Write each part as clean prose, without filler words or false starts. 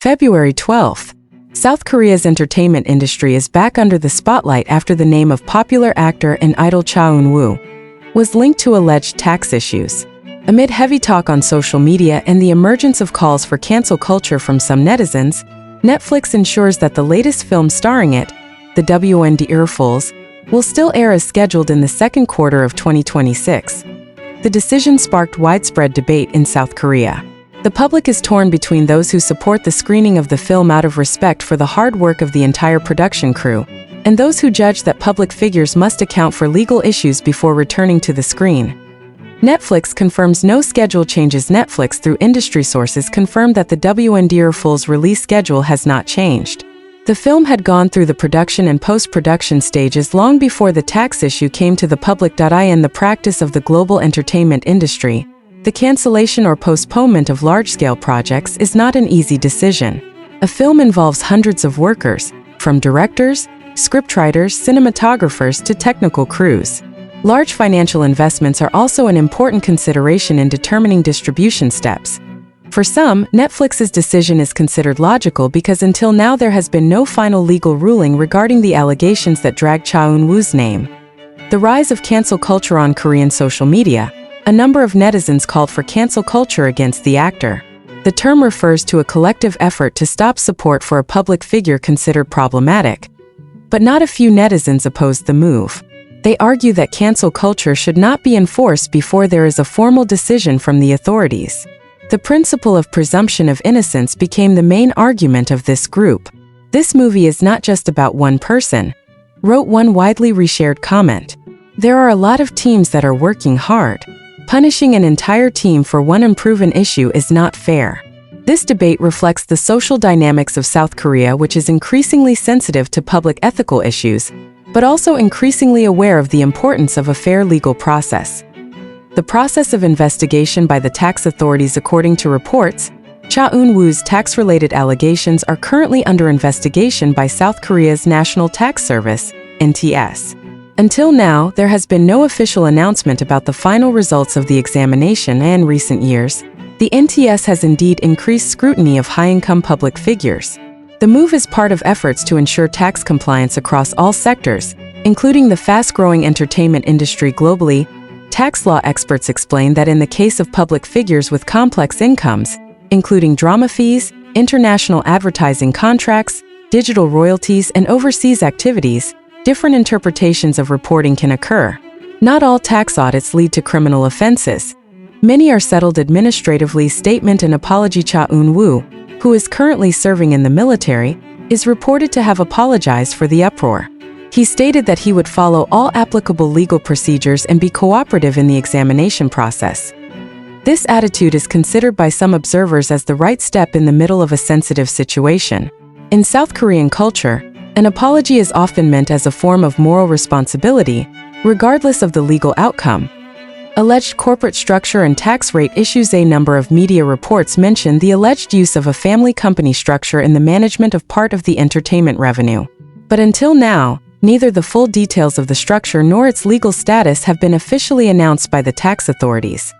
February 12th. South Korea's entertainment industry is back under the spotlight after the name of popular actor and idol Cha Eun-woo was linked to alleged tax issues. Amid heavy talk on social media and the emergence of calls for cancel culture from some netizens, Netflix ensures that the latest film starring it, the Wonderfools, will still air as scheduled in the second quarter of 2026. The decision sparked widespread debate in South Korea. The public is torn between those who support the screening of the film out of respect for the hard work of the entire production crew, and those who judge that public figures must account for legal issues before returning to the screen. Netflix confirms no schedule changes. Netflix, through industry sources, confirmed that the Wonderfools release schedule has not changed. The film had gone through the production and post-production stages long before the tax issue came to the public. In the practice of the global entertainment industry, the cancellation or postponement of large-scale projects is not an easy decision. A film involves hundreds of workers, from directors, scriptwriters, cinematographers to technical crews. Large financial investments are also an important consideration in determining distribution steps. For some, Netflix's decision is considered logical because until now there has been no final legal ruling regarding the allegations that drag Cha Eun-woo's name. The rise of cancel culture on Korean social media. A number of netizens called for cancel culture against the actor. The term refers to a collective effort to stop support for a public figure considered problematic. But not a few netizens opposed the move. They argue that cancel culture should not be enforced before there is a formal decision from the authorities. The principle of presumption of innocence became the main argument of this group. "This movie is not just about one person," wrote one widely reshared comment. "There are a lot of teams that are working hard. Punishing an entire team for one unproven issue is not fair." This debate reflects the social dynamics of South Korea, which is increasingly sensitive to public ethical issues, but also increasingly aware of the importance of a fair legal process. The process of investigation by the tax authorities. According to reports, Cha Eun-woo's tax-related allegations are currently under investigation by South Korea's National Tax Service, NTS. Until now, there has been no official announcement about the final results of the examination, and in recent years, the NTS has indeed increased scrutiny of high-income public figures. The move is part of efforts to ensure tax compliance across all sectors, including the fast-growing entertainment industry globally. Tax law experts explain that in the case of public figures with complex incomes, including drama fees, international advertising contracts, digital royalties, and overseas activities, different interpretations of reporting can occur. Not all tax audits lead to criminal offenses. Many are settled administratively. Statement and apology. Cha Eun-woo, who is currently serving in the military, is reported to have apologized for the uproar. He stated that he would follow all applicable legal procedures and be cooperative in the examination process. This attitude is considered by some observers as the right step in the middle of a sensitive situation. In South Korean culture, an apology is often meant as a form of moral responsibility, regardless of the legal outcome. Alleged corporate structure and tax rate issues. A number of media reports mention the alleged use of a family company structure in the management of part of the entertainment revenue. But until now, neither the full details of the structure nor its legal status have been officially announced by the tax authorities.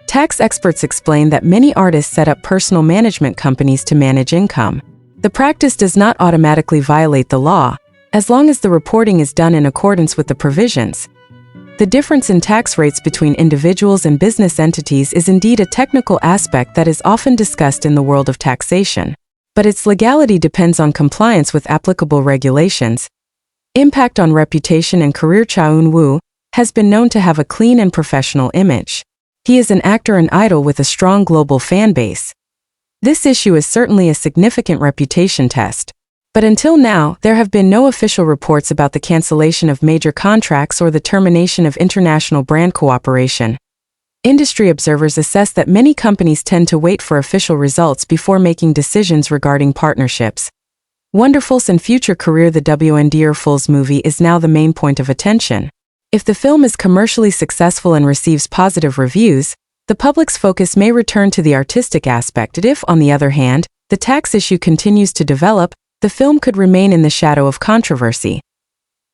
Tax experts explain that many artists set up personal management companies to manage income. The practice does not automatically violate the law, as long as the reporting is done in accordance with the provisions. The difference in tax rates between individuals and business entities is indeed a technical aspect that is often discussed in the world of taxation. But its legality depends on compliance with applicable regulations. Impact on reputation and career. Cha Eun-woo has been known to have a clean and professional image. He is an actor and idol with a strong global fan base. This issue is certainly a significant reputation test. But until now, there have been no official reports about the cancellation of major contracts or the termination of international brand cooperation. Industry observers assess that many companies tend to wait for official results before making decisions regarding partnerships. Wonderfools and future career. The Wonderfools movie is now the main point of attention. If the film is commercially successful and receives positive reviews, the public's focus may return to the artistic aspect. If, on the other hand, the tax issue continues to develop, the film could remain in the shadow of controversy.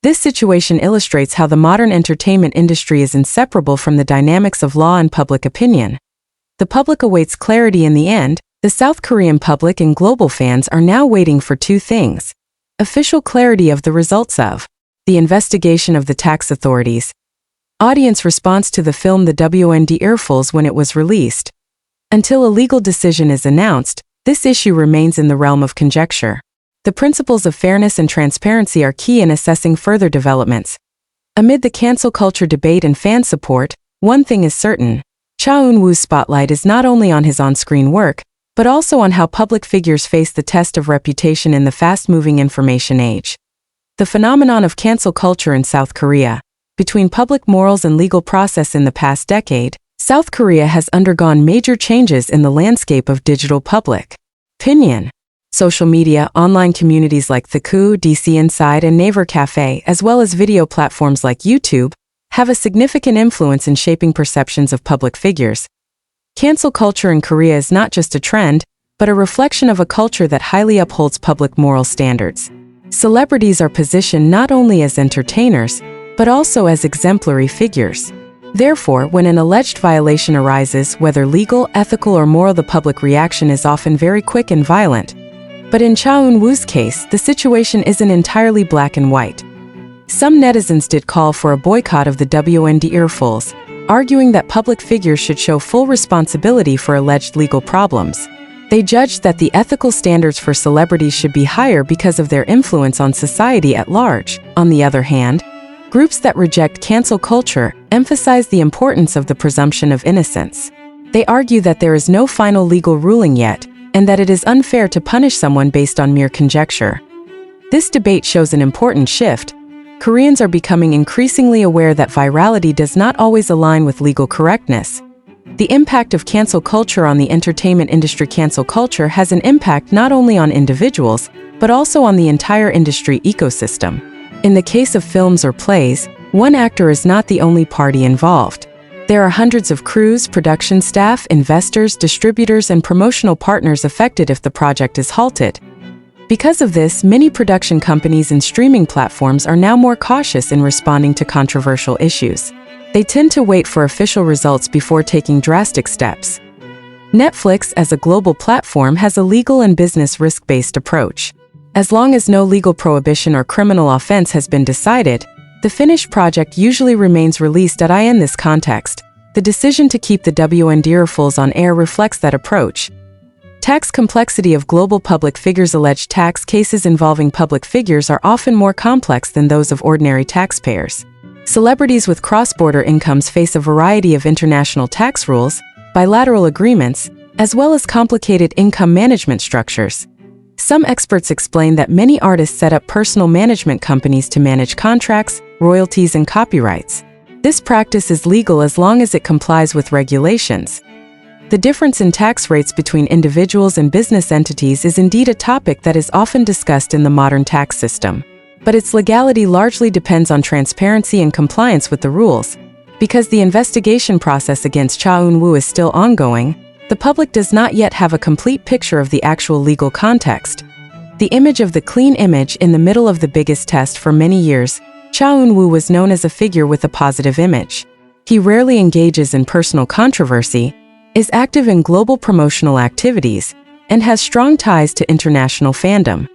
This situation illustrates how the modern entertainment industry is inseparable from the dynamics of law and public opinion. The public awaits clarity in the end, The South Korean public and global fans are now waiting for two things: official clarity of the results of the investigation of the tax authorities, audience response to the film The Wonderfools when it was released. Until a legal decision is announced, this issue remains in the realm of conjecture. The principles of fairness and transparency are key in assessing further developments. Amid the cancel culture debate and fan support, one thing is certain: Cha Eun-woo's spotlight is not only on his on-screen work, but also on how public figures face the test of reputation in the fast-moving information age. The phenomenon of cancel culture in South Korea. Between public morals and legal process in the past decade, South Korea has undergone major changes in the landscape of digital public opinion. Social media, online communities like Theku, DC Inside, and Naver Cafe, as well as video platforms like YouTube, have a significant influence in shaping perceptions of public figures. Cancel culture in Korea is not just a trend, but a reflection of a culture that highly upholds public moral standards. Celebrities are positioned not only as entertainers, but also as exemplary figures. Therefore, when an alleged violation arises, whether legal, ethical, or moral, the public reaction is often very quick and violent. But in Cha Eun-woo's case, the situation isn't entirely black and white. Some netizens did call for a boycott of the Wonderfools, arguing that public figures should show full responsibility for alleged legal problems. They judged that the ethical standards for celebrities should be higher because of their influence on society at large. On the other hand, groups that reject cancel culture emphasize the importance of the presumption of innocence. They argue that there is no final legal ruling yet, and that it is unfair to punish someone based on mere conjecture. This debate shows an important shift. Koreans are becoming increasingly aware that virality does not always align with legal correctness. The impact of cancel culture on the entertainment industry. Cancel culture has an impact not only on individuals, but also on the entire industry ecosystem. In the case of films or plays, one actor is not the only party involved. There are hundreds of crews, production staff, investors, distributors, and promotional partners affected if the project is halted. Because of this, many production companies and streaming platforms are now more cautious in responding to controversial issues. They tend to wait for official results before taking drastic steps. Netflix, as a global platform, has a legal and business risk-based approach. As long as no legal prohibition or criminal offense has been decided, the finished project usually remains released. In this context, the decision to keep the Wonderfools on air reflects that approach. Tax complexity of global public figures. Alleged tax cases involving public figures are often more complex than those of ordinary taxpayers. Celebrities with cross-border incomes face a variety of international tax rules, bilateral agreements, as well as complicated income management structures. Some experts explain that many artists set up personal management companies to manage contracts, royalties, and copyrights. This practice is legal as long as it complies with regulations. The difference in tax rates between individuals and business entities is indeed a topic that is often discussed in the modern tax system. But its legality largely depends on transparency and compliance with the rules. Because the investigation process against Cha Eun-woo is still ongoing, the public does not yet have a complete picture of the actual legal context. The image of the clean image in the middle of the biggest test. For many years, Cha Eun-woo was known as a figure with a positive image. He rarely engages in personal controversy, is active in global promotional activities, and has strong ties to international fandom.